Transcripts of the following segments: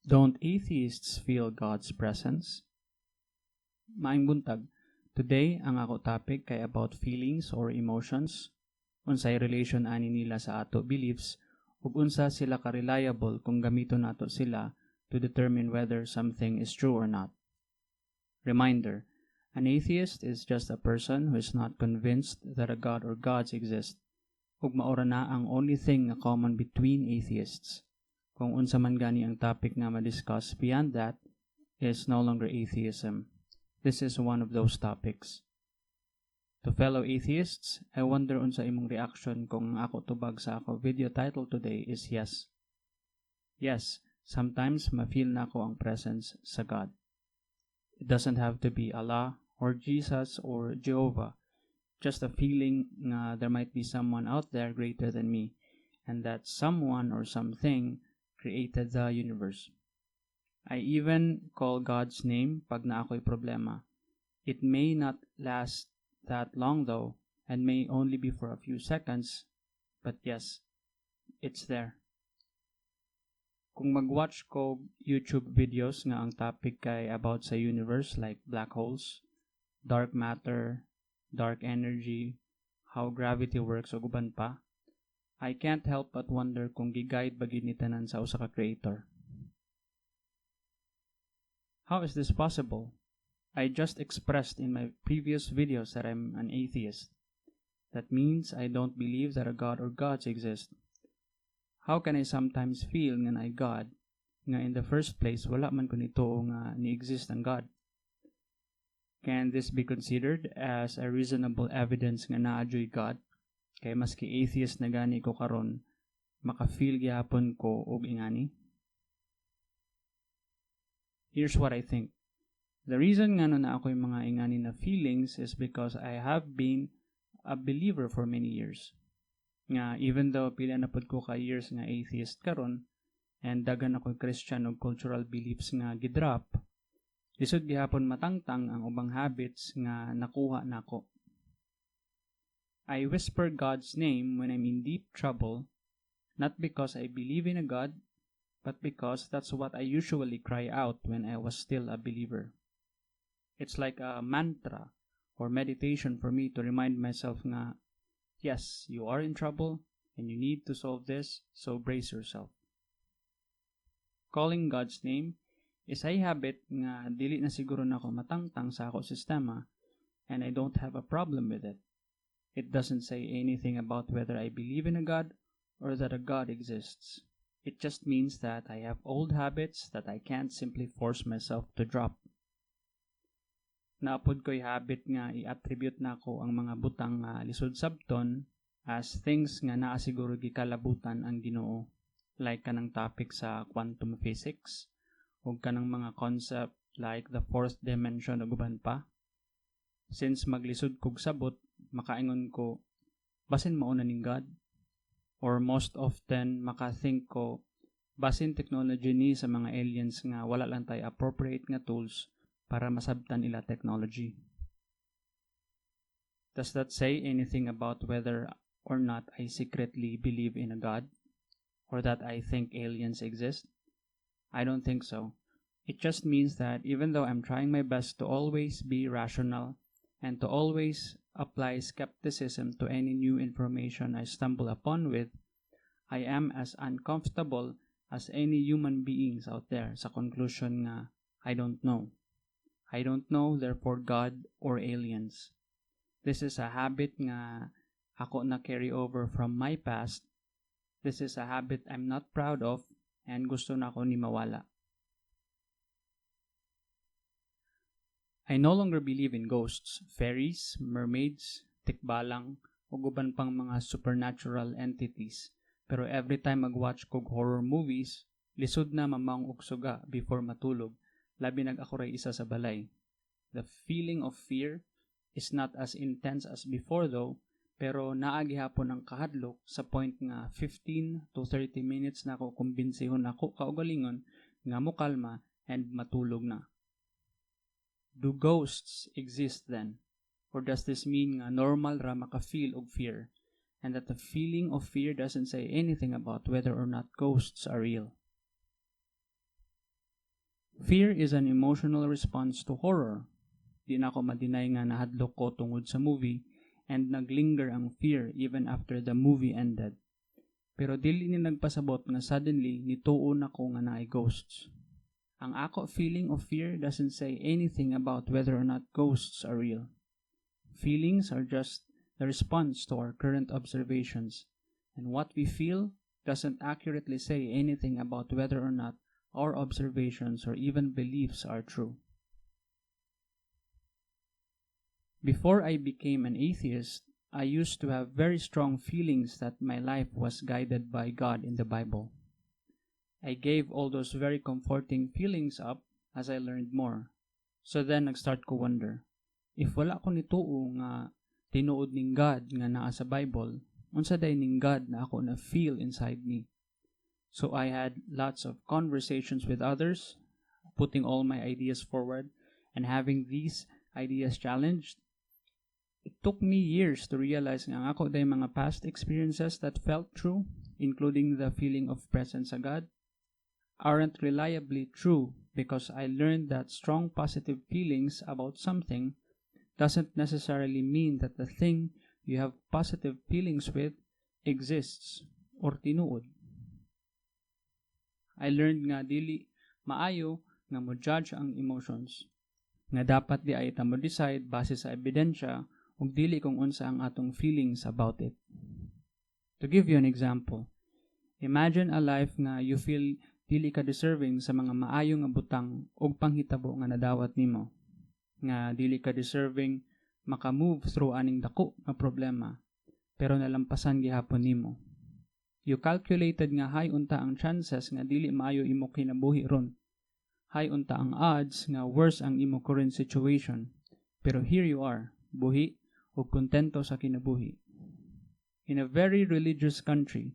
Don't atheists feel God's presence? Maayong buntag. Today, ang ako topic kay about feelings or emotions, unsay relation ani nila sa ato beliefs, ug unsa sila ka-reliable kung gamiton nato sila to determine whether something is true or not. Reminder, an atheist is just a person who is not convinced that a God or gods exist, ug maora na ang only thing na common between atheists. Kung unsa man gani ang topic nga ma-discuss beyond that is no longer atheism. This is one of those topics. To fellow atheists, I wonder unsa imong reaction kung ang ako tubag sa ako video title today is yes. Yes, sometimes ma-feel na ako ang presence sa God. It doesn't have to be Allah or Jesus or Jehovah. Just a feeling nga there might be someone out there greater than me, and that someone or something created the universe. I even call God's name pag na ako'y problema. It may not last that long though, and may only be for a few seconds, but yes, it's there. Kung mag-watch ko YouTube videos nga ang topic kay about sa universe like black holes, dark matter, dark energy, how gravity works o guban pa, I can't help but wonder kung giguide ba gid ni tanan sa usa ka creator. How is this possible? I just expressed in my previous videos that I'm an atheist. That means I don't believe that a God or gods exist. How can I sometimes feel nga naay God nga in the first place wala man ko nito nga ni-exist ang God? Can this be considered as a reasonable evidence nga naadyoy God? Kay maski atheist na gani ko karon, maka-feel gyapon ko og ingani? Here's what I think. The reason nga na ako'y mga ingani na feelings is because I have been a believer for many years. Nga even though pila na pud ko ka years nga atheist karon and dagan ako'y Christian og cultural beliefs nga gidrop, lisod gihapon matangtang ang ubang habits nga nakuha nako. I whisper God's name when I'm in deep trouble, not because I believe in a God, but because that's what I usually cry out when I was still a believer. It's like a mantra or meditation for me to remind myself nga, yes, you are in trouble and you need to solve this, so brace yourself. Calling God's name is a habit nga dili na siguro nako matangtang sa ako sistema, and I don't have a problem with it. It doesn't say anything about whether I believe in a God or that a God exists. It just means that I have old habits that I can't simply force myself to drop. Naapod ko'y habit nga i-attribute nako ang mga butang nga lisod sabton as things nga naa siguro gikalabutan ang Ginoo, like kanang topic sa quantum physics ug kanang mga concept like the fourth dimension ug uban pa. Since maglisod kog sabot, makaingon ko basin mauna ning God, or most often maka-think ko basin technology ni sa mga aliens nga wala lang tay appropriate nga tools para masabtan ila technology. Does that say anything about whether or not I secretly believe in a God, or that I think aliens exist? I don't think so. It just means that even though I'm trying my best to always be rational and to always apply skepticism to any new information I stumble upon with, I am as uncomfortable as any human beings out there sa conclusion nga, I don't know. I don't know, therefore God or aliens. This is a habit nga ako na carry over from my past. This is a habit I'm not proud of and gusto na ako ni mawala. I no longer believe in ghosts, fairies, mermaids, tikbalang, o guban pang mga supernatural entities. Pero every time mag-watch kog horror movies, lisod na mamaong og suga before matulog, labi nag-ako isa sa balay. The feeling of fear is not as intense as before though, pero naagi hapon ang kahadlok sa point nga 15 to 30 minutes na ako kumbinsihon ako kaugalingon nga mokalma and matulog na. Do ghosts exist then? Or does this mean nga normal ra maka-feel og fear, and that the feeling of fear doesn't say anything about whether or not ghosts are real? Fear is an emotional response to horror. Di na ako ma-deny nga nahadlok ko tungod sa movie and naglinger ang fear even after the movie ended. Pero dili ni nagpasabot nga suddenly nituon ako nga naay ghosts. Ang ako feeling of fear doesn't say anything about whether or not ghosts are real. Feelings are just the response to our current observations, and what we feel doesn't accurately say anything about whether or not our observations or even beliefs are true. Before I became an atheist, I used to have very strong feelings that my life was guided by God in the Bible. I gave all those very comforting feelings up as I learned more. So then nag-start ko wonder, if wala ko nituo nga tinuod ning God nga naa sa Bible, unsa day ning God na ako na feel inside me? So I had lots of conversations with others, putting all my ideas forward and having these ideas challenged. It took me years to realize nga ako day mga past experiences that felt true, including the feeling of presence of God, aren't reliably true because I learned that strong positive feelings about something doesn't necessarily mean that the thing you have positive feelings with exists or tinuod. I learned nga dili maayo nga mo judge ang emotions, nga dapat di ay ta mo decide base sa ebidensya ug dili kung unsa ang atong feelings about it. To give you an example, imagine a life nga you feel dili ka deserving sa mga maayo nga butang ug panghitabo nga nadawat nimo, nga dili ka deserving maka-move through aning dako nga problema, pero nalampasan gihapon nimo. You calculated nga high unta ang chances nga dili maayo imo kinabuhi ron. High unta ang odds nga worse ang imo current situation. Pero here you are, buhi ug kontento sa kinabuhi. In a very religious country,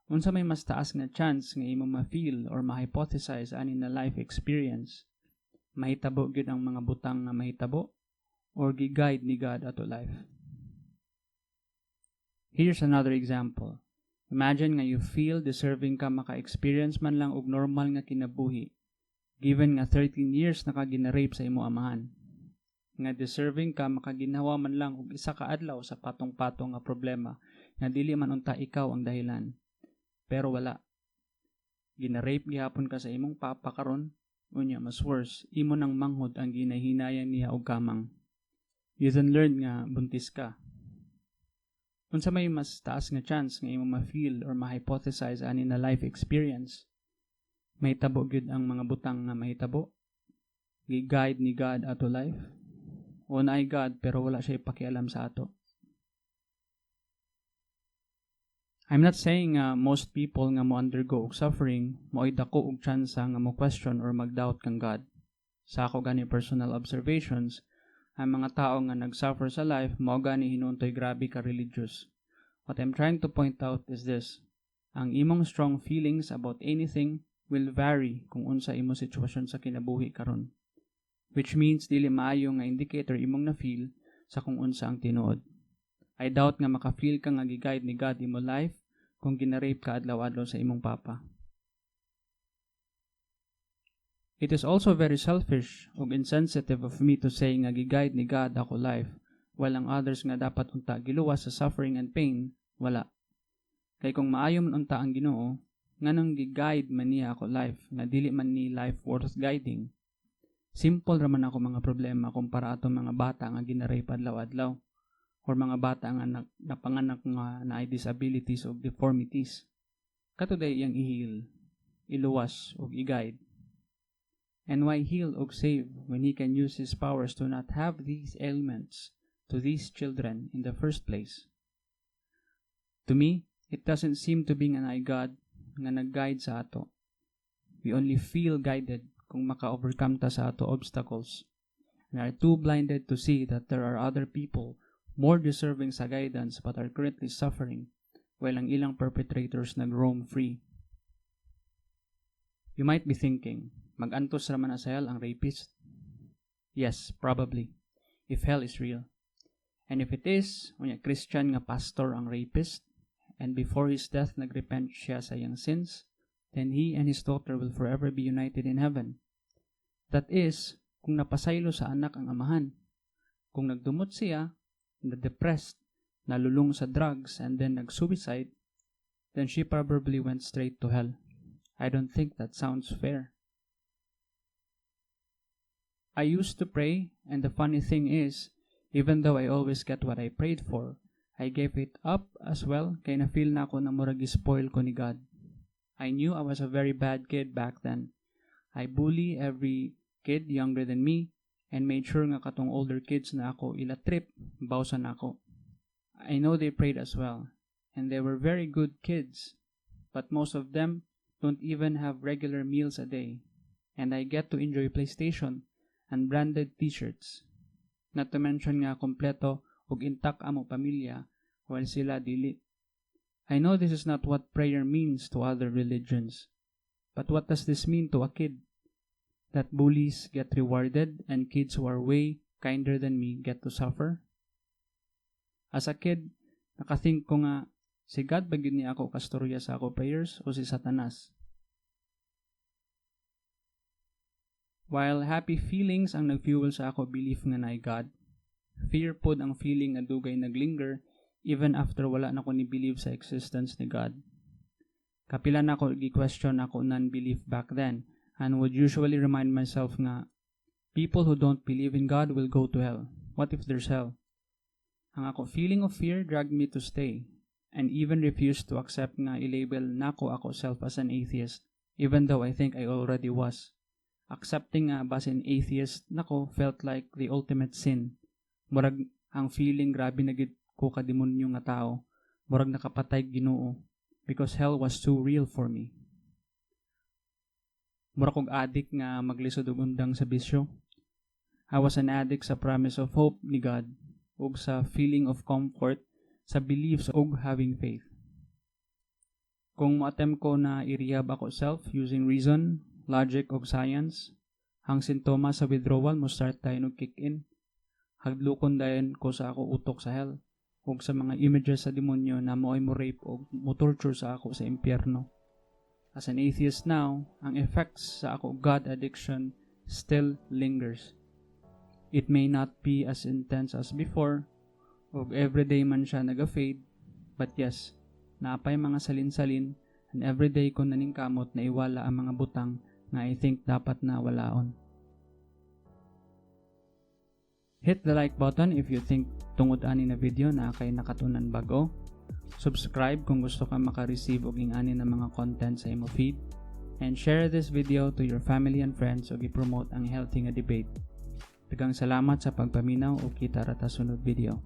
unsa may mas taas nga chance nga imo ma-feel or ma-hypothesize ani na life experience? Mahitabo gyud ang mga butang nga mahitabo or gi-guide ni God ato life? Here's another example. Imagine nga you feel deserving ka maka-experience man lang og normal nga kinabuhi, given nga 13 years na ka gina-rape sa imo amahan. Nga deserving ka makaginawa man lang og isa ka adlaw sa patong-patong nga problema nga dili man unta ikaw ang dahilan. Pero wala. Gina-rape gihapon ka sa imong papa karon, unya mas worse, imo nang manghod ang ginahinayan niya og kamang. You then learn nga buntis ka. Unsa may mas taas nga chance nga imo ma-feel or ma-hypothesize ani na life experience? Mahitabo gyud ang mga butang nga mahitabo? Gi-guide ni God ato life? O naay God pero wala siya ipakialam sa ato? I'm not saying most people nga mo undergo og suffering mo'y dako og tsansa nga mo question or mag-doubt kang God. Sa ako gani personal observations, ang mga tao nga nag-suffer sa life mao gani hinuntoy grabe ka religious. What I'm trying to point out is this: ang imong strong feelings about anything will vary kung unsa imo sitwasyon sa kinabuhi karon. Which means dili maayo nga indicator imong na-feel sa kung unsa ang tinuod. I doubt nga maka-feel ka nga gi-guide ni God imo life kung gina-rape ka adlaw-adlaw sa imong papa. It is also very selfish ug insensitive of me to say nga gi-guide ni God ako life while ang others nga dapat unta giluwas sa suffering and pain, wala. Kay kung maayo man unta ang Ginoo, nganong gi-guide man niya ako life nga dili man ni life worth guiding. Simple raman ako mga problema kumpara ato mga bata nga gina-rape adlaw-adlaw or mga bata nga napanganak nga naay disabilities o deformities. Katuday iyang i-heal, iluwas o i-guide. And why heal o save when He can use His powers to not have these ailments to these children in the first place? To me, it doesn't seem to be nga naay God nga nag-guide sa ato. We only feel guided kung maka-overcome ta sa ato obstacles and are too blinded to see that there are other people more deserving sa guidance but are currently suffering while ang ilang perpetrators nag-roam free. You might be thinking, mag-antos raman na sa hell ang rapist? Yes, probably, if hell is real. And if it is, unya Christian nga pastor ang rapist, and before his death nagrepent siya sa iyang sins, then he and his daughter will forever be united in heaven. That is, kung napasaylo sa anak ang amahan. Kung nagdumot siya, na-depressed, nalulung sa drugs, and then nag-suicide, then she probably went straight to hell. I don't think that sounds fair. I used to pray, and the funny thing is, even though I always get what I prayed for, I gave it up as well, kaya na-feel na ako na murag spoil ko ni God. I knew I was a very bad kid back then. I bully every kid younger than me, and made sure nga katong older kids na ako ila-trip, bawsan ako. I know they prayed as well, and they were very good kids, but most of them don't even have regular meals a day, and I get to enjoy PlayStation and branded t-shirts. Not to mention nga kompleto ug intact amo pamilya while sila dili. I know this is not what prayer means to other religions, but what does this mean to a kid? That bullies get rewarded and kids who are way kinder than me get to suffer? As a kid, nakathink ko nga, si God ba gyud ni ako kastorya sa ako prayers o si Satanas? While happy feelings ang nag-fuel sa ako belief nga na God, fear pod ang feeling nga dugay naglinger even after wala na ko ni believe sa existence ni God. Kapila na ako gi-question ako non-belief back then, and would usually remind myself nga, people who don't believe in God will go to hell. What if there's hell? Ang ako feeling of fear dragged me to stay, and even refused to accept nga i-label nako ako self as an atheist, even though I think I already was. Accepting nga basin atheist nako felt like the ultimate sin. Murag ang feeling grabe na gid ko kademonyo nga tao, murag nakapatay Ginoo, because hell was too real for me. Mura kong addict nga maglisod og undang sa bisyo. I was an addict sa promise of hope ni God ug sa feeling of comfort sa beliefs ug having faith. Kung mo-attempt ko na i-rehab ako self using reason, logic ug science, ang sintomas sa withdrawal mo start tayo og kick in. Haglukon dayon ko sa ako utok sa hell ug sa mga images sa demonyo na mo'y mo rape ug mo torture sa ako sa impyerno. As an atheist now, ang effects sa ako God addiction still lingers. It may not be as intense as before, ug everyday man siya naga-fade, but yes, naapay mga salin-salin, and everyday ko naningkamot na iwala ang mga butang nga I think dapat na walaon. Hit the like button if you think tungod ani na video na kay nakatunan bago. Subscribe kung gusto ka maka-receive og ingani na mga content sa imo feed. And share this video to your family and friends ug i-promote ang healthy nga debate. Daghang salamat sa pagpaminaw ug kita ra ta sunod video.